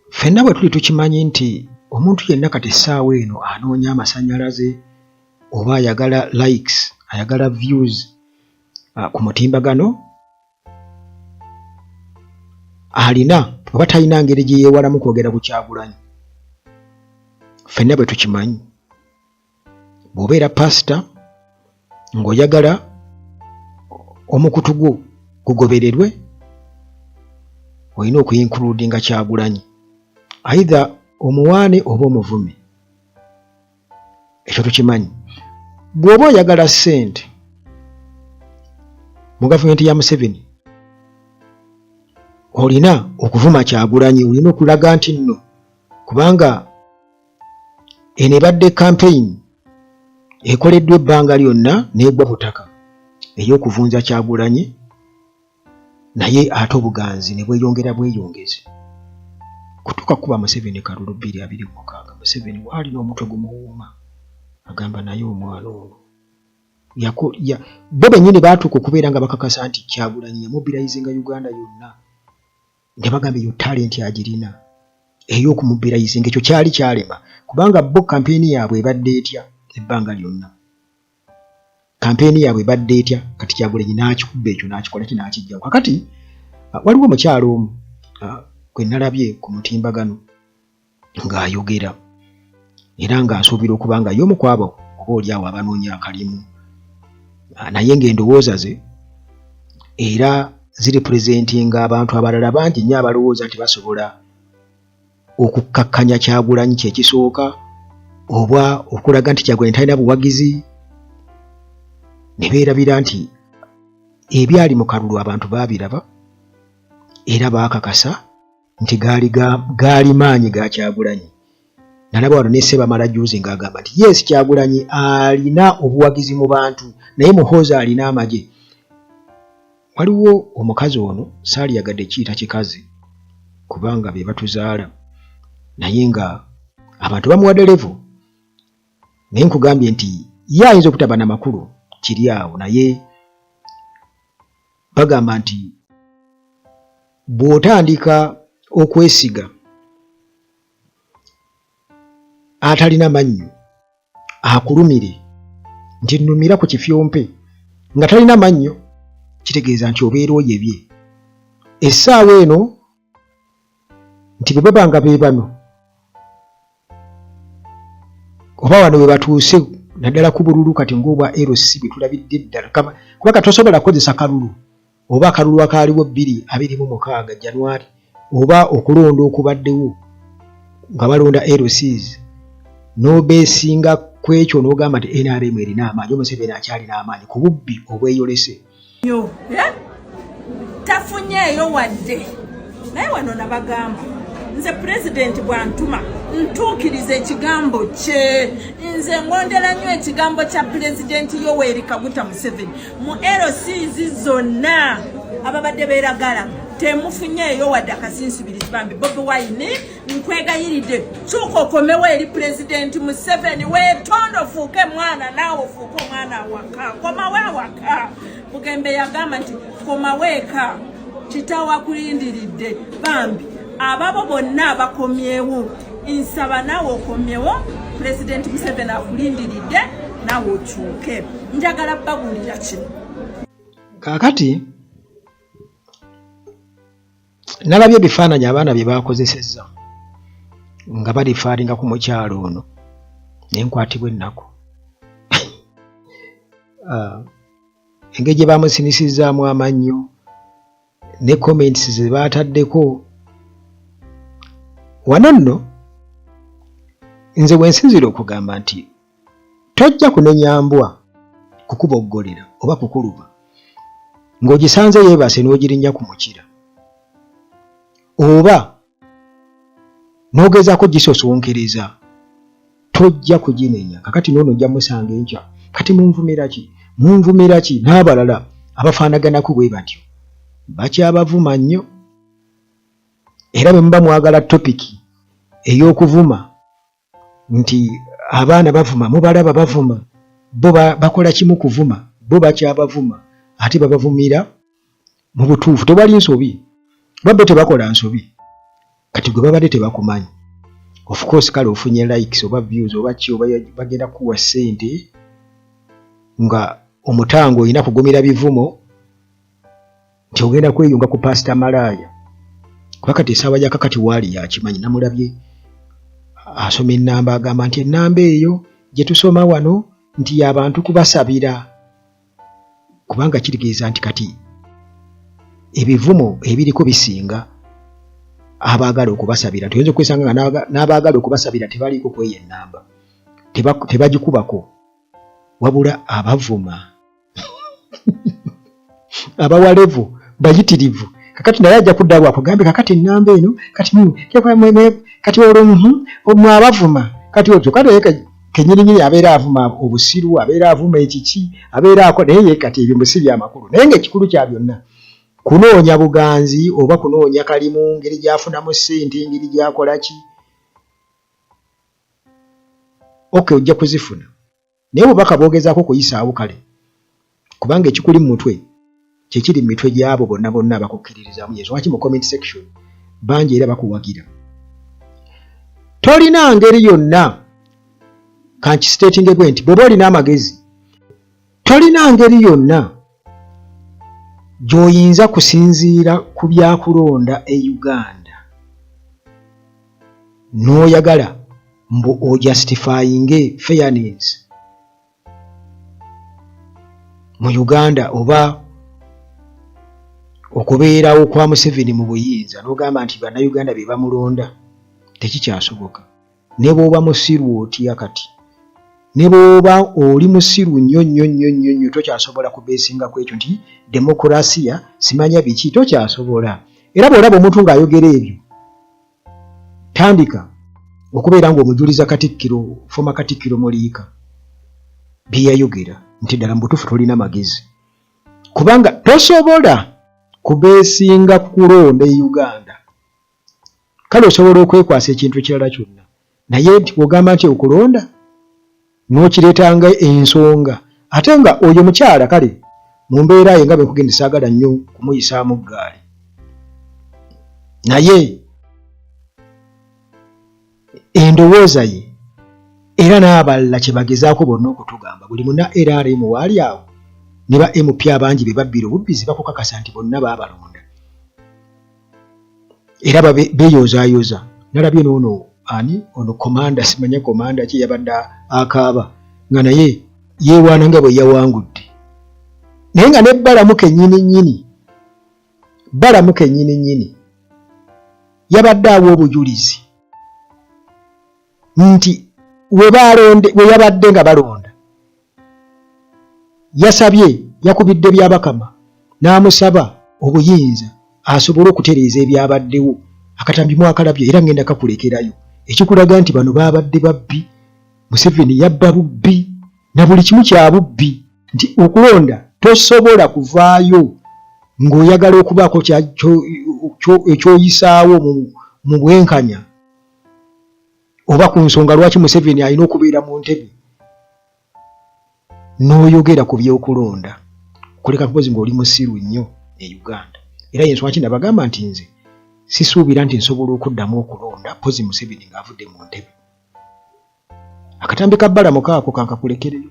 ffenna bwe tuli tukimanyi nti omuntu yenna kati essaawa eno anoonya amasannyalaze oba ayagala likes, ayagala views ku mutimbagano, alina oba talina ngeri gye yeewalamu kwogera ku Kyagulanyi. Ffenna bwe tukimanyi. Bw'obeera pasita ng'oyagala omukutu gwo gugobererwe, olina okuinkuludinga Kyagulanyi, either omuwaane oba omuvume. Ekyo tukimanyi. Bw'oba oyagala ssente mu gavumenti ya Museveni, olina okuvuma Kyagulanyi, olina okulaga nti nno kubanga eno ebadde campaign ekoleddwa ebbanga lyonna n'egwa butaka ey'okuvunza Kyagulanyi, naye ate obuganzi ne bweyongera bweyongeze. Kutuuka kuba Museveni kalulu 2026, Museveni waalina omutwe gumuwuuma, agamba naye omwana ono bo bennyini baatuuka okubeera nga bakakasa nti Kyagulanyi yamobilizinga Uganda yonna, ne bagamba eyo talenti agirina ey'okumubilizinga. Ekyo kyali kyalema kubanga bo kampeyini yaabwe ebadde etya ebbanga lyonna. Kampeyini yaabwe ebadde etya, kati Kyagulanyi n'akikuba ekyo n'akikola ki n'akijjawo. Kakati waliwo omukyalo omu gwe nalabye ku mutimbagano ng'ayogera era ng'asuubira okuba nga y'omu ku abo oba oli awo abanoonya akalimu, naye ng'endowooza ze era zirepresentinga abantu abalala bangi nnyo abalowooza nti basobola okukkakkanya Kyagulanyi kyekisooka, oba okulaga nti Kyagulanyi talina buwagizi, ne beerabira nti ebyali mu kalulu abantu baabiraba era baakakasa nti gaali maanyi ga Kyagulanyi. Nalaba wano ne Ssebamala Juuzi ng'agamba nti yes, Kyagulanyi alina obuwagizi mu bantu, naye muhoozi alina amagye. Waliwo omukazi ono saali yagadde kiyita kikazi kubanga be batuzaala, naye nga abantu bamuwadde levo, naye nkugambye nti ye ayinza okutaba na makulu kiri awo, naye bagamba nti bw'otandika okwesiga atalina mannyo akulumire nti nnumira ku kifyompe nga talina mannyo, kitegeeza nti obeera oyebye. Essaawa eno nti bwe babanga be bano oba wano we batuuse naddala ku bululu kati ng'obwa LC bwe tulabidde ddala, kubanga tosobola kukozesa kalulu oba akalulu akaaliwo 2026 January oba okulonda okubaddewo nga balonda LCs n'obeesinga ku ekyo n'ogamba nti NRM erina amaanyi, Museveni akyalina amaanyi ku bubbi obweyolese. Tafunyeeyo wadde, naye wano nabagamba nze pulezidenti bw'antuma ntuukiriza ekigambo kye. Nze ngondera nnyo ekigambo kya pulezidenti Yoweri Kaguta Museveni mu LCs zonna ababadde beeragala. Temufunyeeyo wadde akasinsibirizi bambi. Bobi Wine nkwegayiridde kyuka okomewo eri pulezidenti Museveni, weetonde ofuuke mwana naawe ofuuke omwana awaka, komawe awaka. Bugembe yagamba nti komaweeka kitaawo akulindiridde bambi. Ababo bonna abakomyewo nsaba naawe okomyewo, pulezidenti Museveni akulindiridde naawe okyuke. Njagala babuulira kino. Kaakati nalabye ebifaananyi abaana bye baakozesezza nga balifaalinga ku mukyalo ono naye nkwatibwa ennaku. Engeri gye baamusinisizaamu amannyo ne comments ze baataddeko wano nno, nze bwensinzira okugamba nti tojja kunenya mbwa kukuboggolera oba kukuluba ng'ogisanze yeebase n'ogirinnya ku mukira oba n'ogezaako gisosonkereza, tojja kuginenya. Kakati noono ojja musanga enkya, kati munvumira ki n'abalala abafaanaganako bwe batyo bakyabavuma nnyo. Era bwe muba mwagala topiki ey'okuvuma nti abaana bavuma, mubalaba bavuma, bo bakola kimu kuvuma, bo bakyabavuma ate babavumira mu butuufu. Tewali nsobi, babbe tebakola nsobi. kati gwe babadde tebakumanyi. Of course kale ofunye likes oba views oba ki oba bagenda kuwa ssente nga omutango olina kugumira bivumo nti ogenda kweyunga ku Pastor Malaya. Kuba kati essaawa ya kakati waali yakimanyi, namulabye asoma ennamba agamba nti ennamba eyo gye tusoma wano nti y'abantu kubasabira, kubanga kitegeeza nti kati ebivumo ebiriko bisinga abaagala okubasabira. Tuyinza okwesanga nga n'abaagala okubasabira tebaliiko kweyo ennamba, tebagikubako, wabula abavuma abawalevu bayitirivu. Kakati naye ajja kudda bwakugambe kakati ennamba eno kati olwo abavuma kati otyo kale kenyininyini abeera avuma obusiru, abeera avuma ekiki, abeera ako naye kati ebyo si byamakulu. Naye ng'ekikulu kya byonna kunoonya buganzi oba kunoonya kalimu, ngeri gyafunamu ssente, ngeri gyakola ki. Okay, ojja kuzifuna naye obubaka bwogezaako kuyisaawo kale, kubanga ekikuli mu mutwe kyekiri mu mitwe gy'abo bonna bonna abakukkiririzamu Yesu. Lwaki mu comment section bangi era bakuwagira. Tolina ngeri yonna kankisitatinge bwe nti bw'oba olina amagezi, tolina ngeri yonna gy'oyinza kusinziira ku byakulonda e Uganda n'oyagala mbu ojustifyinge fairness mu Uganda oba okubeerawo kwa Museveni mu buyinza n'ogamba nti bannayuganda be bamulonda. Tekikyasoboka. Ne bw'oba musiru otya kati, ne bw'oba oli musiru nnyo tokyasobola kubeesinga ku ekyo nti demokurasiya simanya biki, tokyasobola. Era bw'olaba omuntu ng'ayogera ebyo, tandika okubeera ng'omujuliza Katikkiro, former Katikkiro Muliika bye yayogera nti ddala mbutuufu tolina magezi, kubanga tosobola kubeesinga kulonda e Uganda. Kale osobola okwekwasa ekintu kirala kyonna, naye nti bw'ogamba nti okulonda n'okireetanga ensonga, ate nga oyo mukyala kale mu mbeera ye nga bwe nkugenda saagala nnyo kumuyisaamu ggaali, naye endowooza ye era n'abalala kye bagezaako bonna okutugamba, buli muna LRM waali awo ne ba MP abangi be babbira obubbizi bakukakasa nti bonna baabalonda era beeyozaayoza. Nalabye n'ono ono komanda, simanya komanda ki yabadde akaaba nga naye yeewaana nga bwe yawangudde, naye nga ne Balamu kennyini yabadde awa obujulizi nti we yabadde nga balonda yasabye, yakubidde byabakama n'amusaba obuyinza asobole okutereeza ebyabaddewo. Akatambi mwakalabye era ngenda kakulekerayo, ekikulaga nti bano baabadde babbi. Museveni yabba bubbi na buli kimu kya bubbi, nti okulonda tosobola kuvaayo ng'oyagala okubaako ekyoyisaawo mu bwenkanya oba ku nsonga lwaki Museveni alina okubeera mu ntebe n'oyogera ku by'okulonda. Kuleka kupozi ng'oli musiru nnyo e Uganda. Era yensonga ki nabagamba nti nze sisuubira nti nsobola okuddamu okulonda pozi Museveni ng'avudde mu ntebe. Akatambi ka Balamu kaako kankakulekereyo.